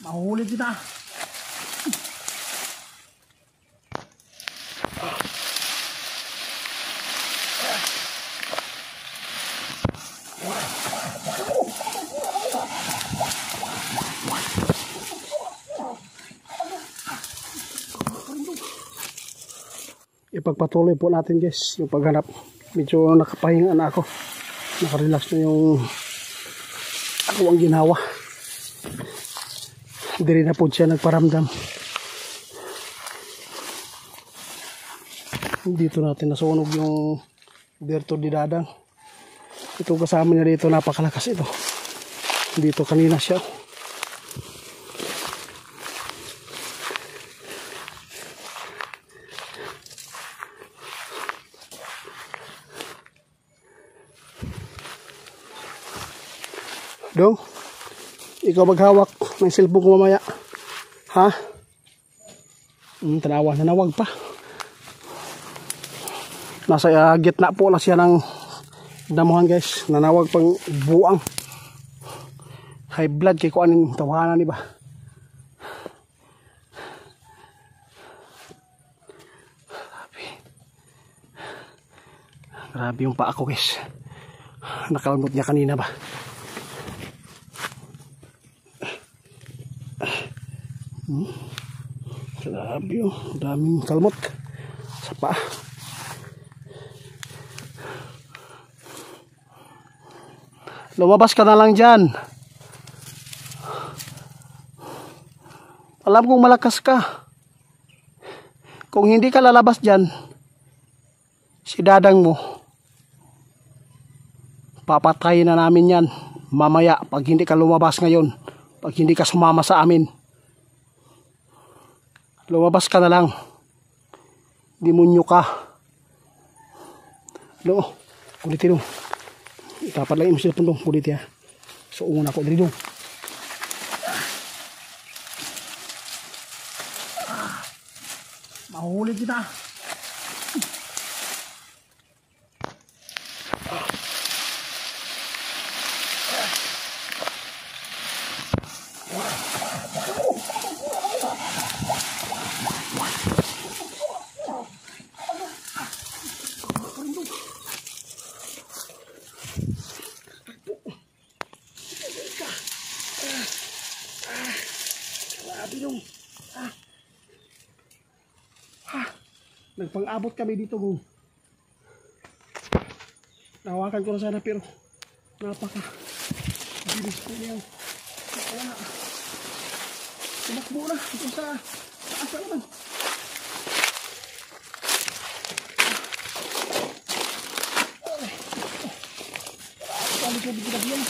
Mahuli kita. Ipagpatuloy po natin guys yung paghanap. Medyo nakapahinga na ako, nakarelax na yung ako ang ginawa. Hindi rin na po siya nagparamdam. Dito natin nasunog yung Berto di Dadang. Ito kasama niya dito, napakalakas ito. Dito kanina siya. Dong, ikaw maghawak ng cellphone ko mamaya. Ha? Tanawa, nanawag pa. Nasa gitna po lang siya ng damuhan guys. Nanawag pang buang. High blood kay kuanin tawanan iba. Grabe yung paa ko guys. Nakalimot niya kanina ba. Grabe yun, daming kalmot sa paa. Lumabas ka na lang dyan. Alam kong malakas ka. Kung hindi ka lalabas dyan, si Dadang mo, papatayin na namin yan mamaya pag hindi ka lumabas ngayon, pag hindi ka sumama sa amin. Lumabas ka na lang. Demonyo ka. Lo, kulitin mo. Itapat lang yung cellphone dong, kulit ya. So, ungon ako dito. Mahuli kita. Nagpang-abot kami dito kung nahawakan ko na sana pero napaka bilis ko niya. Wala. Tumakbo na ito sa taas na naman. Kali ko bigla yan.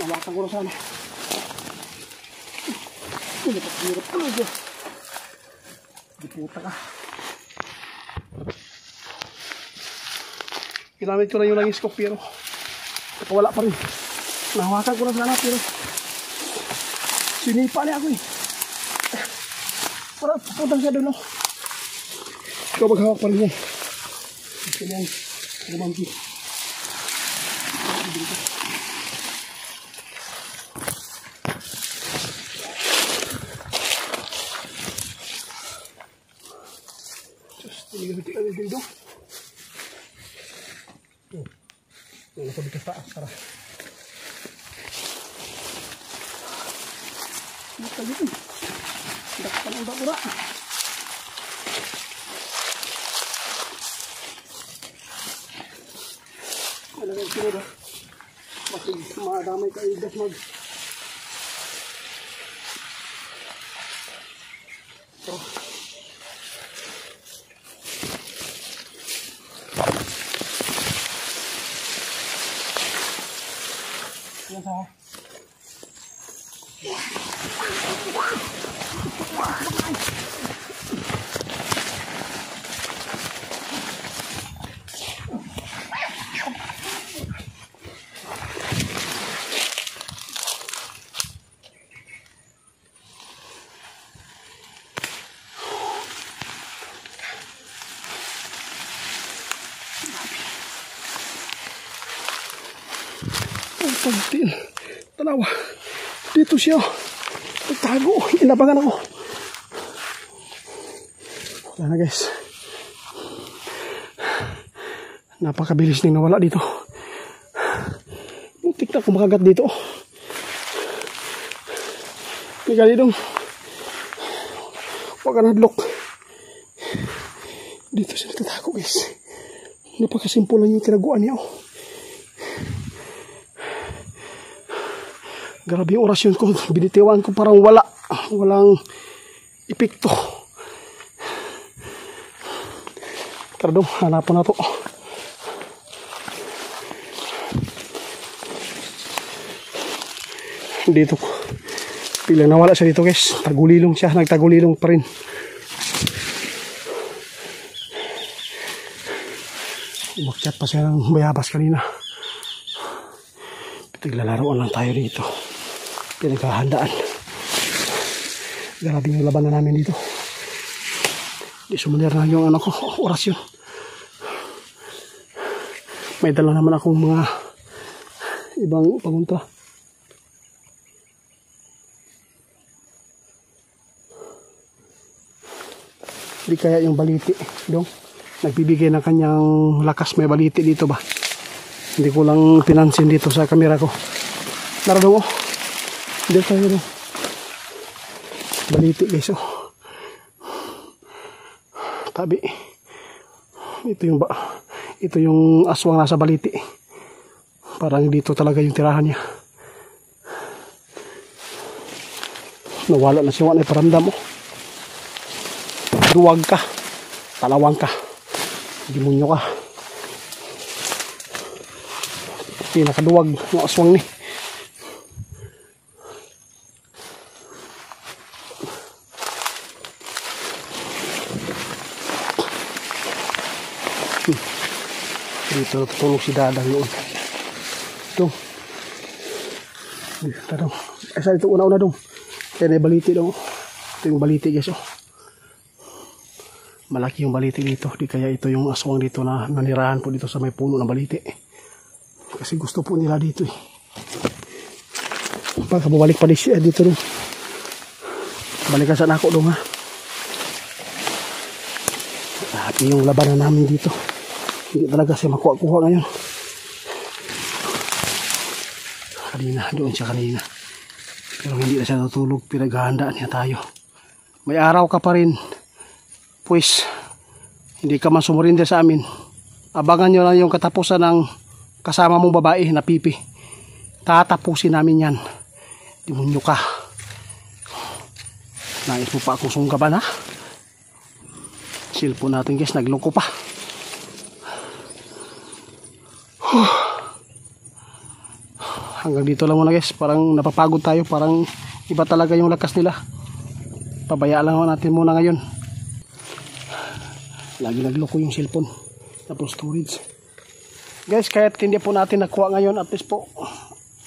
Nawakan ko na sana. Hirap ko na. Diputa ka. Ginamit ko na yung langis ko pero wala pa rin. Nawakan ko na sana pero sinipa niya ako eh. Para puntang siya doon. Ikaw maghawak pa rin yan. Ito yan. Lumampi. Hindi kami dito. Nasa bitas taas. Tara. Bukta dito. Dakpan ang bakura. Ano nga sunod ha? Masig madamay ka idas mag. So. Yan sa Ang pagtil. Tanawa. Dito siya. Nagtago. Inabangan ako. Wala na guys. Napakabilis nang nawala dito. Muntik na kumakagat dito. Ligali dong. Huwag ka nadlok. Dito siya nagtatago guys. Napakasimple lang yung tinaguan niya. Grabe yung orasyon ko. Binitiwan ko parang walang epekto. Tara dong, hanapan na to. Dito bilang nawala siya dito guys. Tagulilong siya. Nagtagulilong pa rin. Umakyat pa siya ng bayabas kanina. Naglalaroan lang tayo dito. Pinaghahandaan. Grabe yung laban na namin dito. Di sumulir na yung anak ko. Orasyon. May dala naman akong mga ibang pagunta. Di kaya yung baliti dong nagbibigay ng kanyang lakas. May baliti dito ba? Hindi ko lang pinansin dito sa kamera ko. Tara dong. Dito tayo dong. Baliti guys. Tabi. Ito yung aswang nasa baliti. Parang dito talaga yung tirahan niya. Nawala na siya. Wala na paramdam mo. Duwag ka. Talawang ka. Demonyo ka. Pinakaduwag ng aswang ni. Dito natutulog si Dadang yun. Ito. Dito dong. Saan ito una-una dong. Kaya na baliti dong. Ito yung baliti guys. Malaki yung baliti dito. Di kaya ito yung aswang dito na nanirahan po dito sa may puno ng baliti. Kasi gusto po nila dito eh. Pagka bumalik pa dito dong. Balikan sa nako dong ha. Happy yung labanan namin dito. Hindi talaga siya makuha-kuha ngayon. Doon siya kanina. Pero hindi na siya natulog. Pinaghahandaan niya tayo. May araw ka pa rin. Pues, hindi ka man sumurinder sa amin. Abangan nyo lang yung katapusan ng kasama mong babae na pipi. Tatapusin namin yan. Demonyo ka. Nais mo pa akong sunggaban ha? Cellphone natin guys, nagloko pa. Hanggang dito lang muna guys. Parang napapagod tayo. Parang iba talaga yung lakas nila. Pabayaan lang natin muna ngayon. Lagi nagloko yung cellphone. Tapos storage. Guys, kahit hindi po natin nakuha ngayon, at least po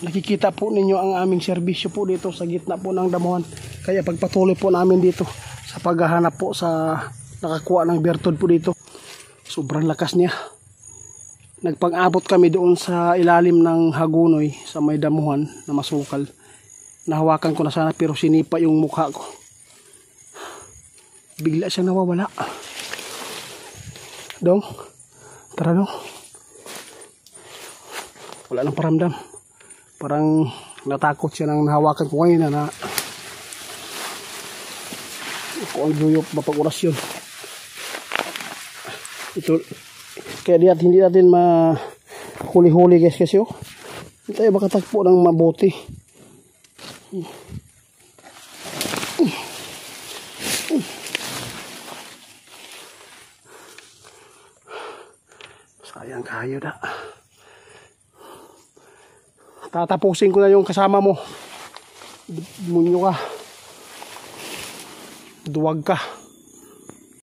nakikita po ninyo ang aming serbisyo po dito sa gitna po ng damuhan. Kaya pagpatuloy po namin dito sa paghahanap po sa nakakuha ng bertod po dito. Sobrang lakas niya. Nagpang-abot kami doon sa ilalim ng hagunoy sa may damuhan na masukal. Nahawakan ko na sana pero sinipa yung mukha ko. Bigla siyang nawawala. Dong, tara dong. Wala nang paramdam. Parang natakot siya nang nahawakan ko ngayon na kung ang guyop mapag-orasyon. Ito, kaya hindi natin mahuli-huli guys kasi hindi tayo makatagpo ng mabuti. Sayang kayo da. Tatapusin ko na yung kasama mo. Demonyo ka. Duwag ka.